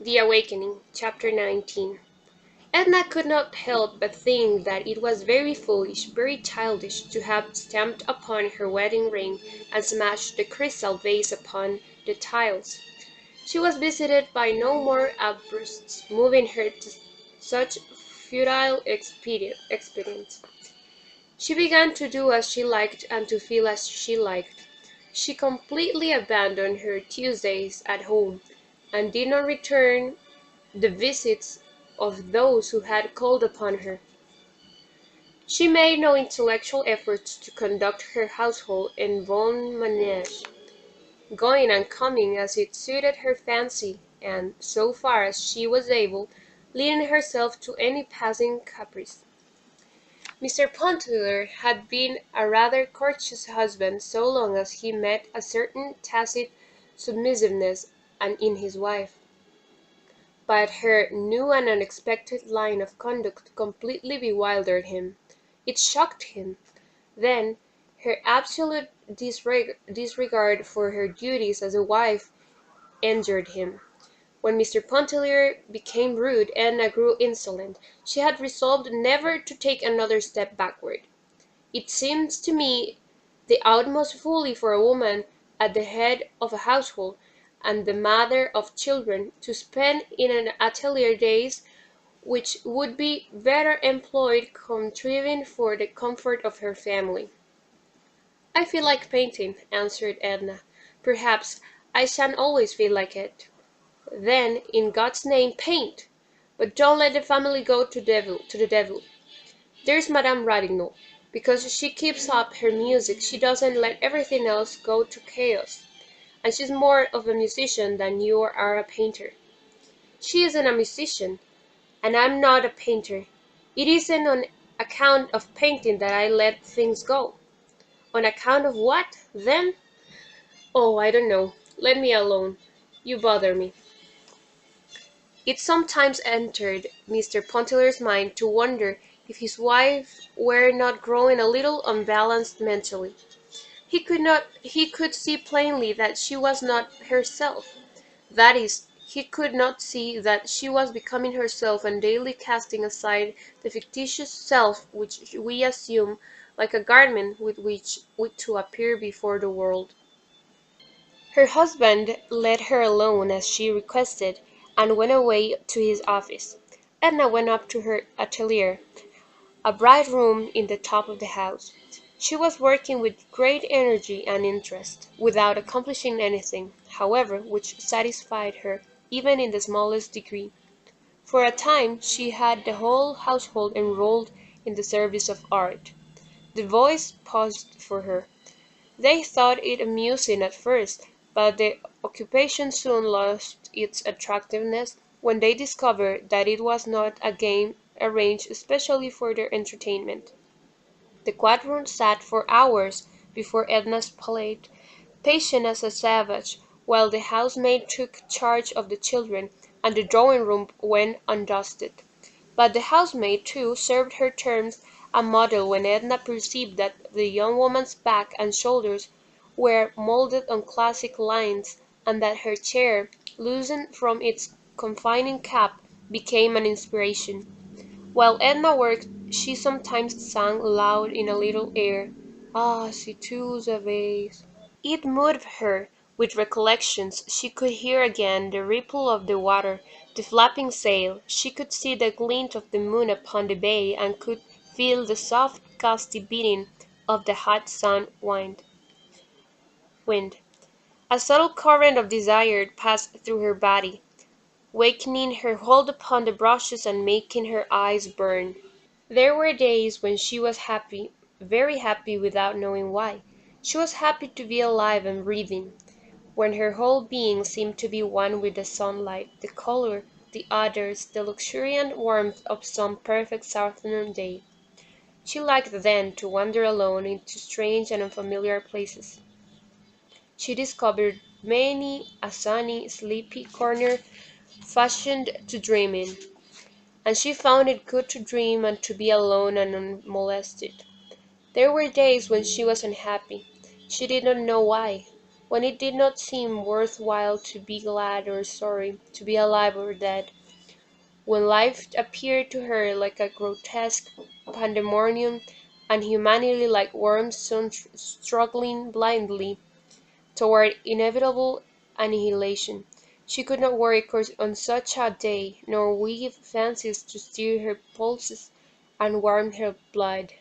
The Awakening, Chapter 19. Edna could not help but think that it was very foolish, very childish, to have stamped upon her wedding ring and smashed the crystal vase upon the tiles. She was visited by no more outbursts, moving her to such futile expedients. She began to do as she liked and to feel as she liked. She completely abandoned her Tuesdays at home, and did not return the visits of those who had called upon her. She made no intellectual efforts to conduct her household en bon manege, going and coming as it suited her fancy, and, so far as she was able, leading herself to any passing caprice. Mr. Pontellier had been a rather courteous husband so long as he met a certain tacit submissiveness in his wife. But her new and unexpected line of conduct completely bewildered him. It shocked him. Then, her absolute disregard for her duties as a wife injured him. When Mr. Pontellier became rude, Edna grew insolent. She had resolved never to take another step backward. It seems to me the utmost folly for a woman at the head of a household, and the mother of children, to spend in an atelier days which would be better employed contriving for the comfort of her family. "I feel like painting," answered Edna. "Perhaps I shan't always feel like it." "Then, in God's name, paint! But don't let the family go to the devil. There's Madame Ratignolle. Because she keeps up her music she doesn't let everything else go to chaos, and she's more of a musician than you are a painter." "She isn't a musician, and I'm not a painter. It isn't on account of painting that I let things go." "On account of what, then?" "Oh, I don't know. Let me alone. You bother me." It sometimes entered Mr. Pontellier's mind to wonder if his wife were not growing a little unbalanced mentally. He could see plainly that she was not herself. That is, he could not see that she was becoming herself and daily casting aside the fictitious self which we assume like a garment with which to appear before the world. Her husband let her alone as she requested, and went away to his office. Edna went up to her atelier, a bright room in the top of the house. She was working with great energy and interest, without accomplishing anything, however, which satisfied her, even in the smallest degree. For a time she had the whole household enrolled in the service of art. The boys posed for her. They thought it amusing at first, but the occupation soon lost its attractiveness when they discovered that it was not a game arranged especially for their entertainment. The quadroon sat for hours before Edna's plate, patient as a savage, while the housemaid took charge of the children, and the drawing-room went undusted. But the housemaid, too, served her turn a model when Edna perceived that the young woman's back and shoulders were moulded on classic lines, and that her chair, loosened from its confining cap, became an inspiration. While Edna worked she sometimes sang aloud in a little air, "Ah, si tu savais." It moved her with recollections. She could hear again the ripple of the water, the flapping sail; she could see the glint of the moon upon the bay, and could feel the soft gusty beating of the hot wind. A subtle current of desire passed through her body, weakening her hold upon the brushes and making her eyes burn. There were days when she was happy, very happy without knowing why. She was happy to be alive and breathing, when her whole being seemed to be one with the sunlight, the color, the odors, the luxuriant warmth of some perfect southern day. She liked then to wander alone into strange and unfamiliar places. She discovered many a sunny, sleepy corner fashioned to dream in, and she found it good to dream and to be alone and unmolested. There were days when she was unhappy. She did not know why. when it did not seem worth while to be glad or sorry, to be alive or dead, when life appeared to her like a grotesque pandemonium, and humanity like worms struggling blindly toward inevitable annihilation. She could not work on such a day, nor weave fancies to steer her pulses and warm her blood.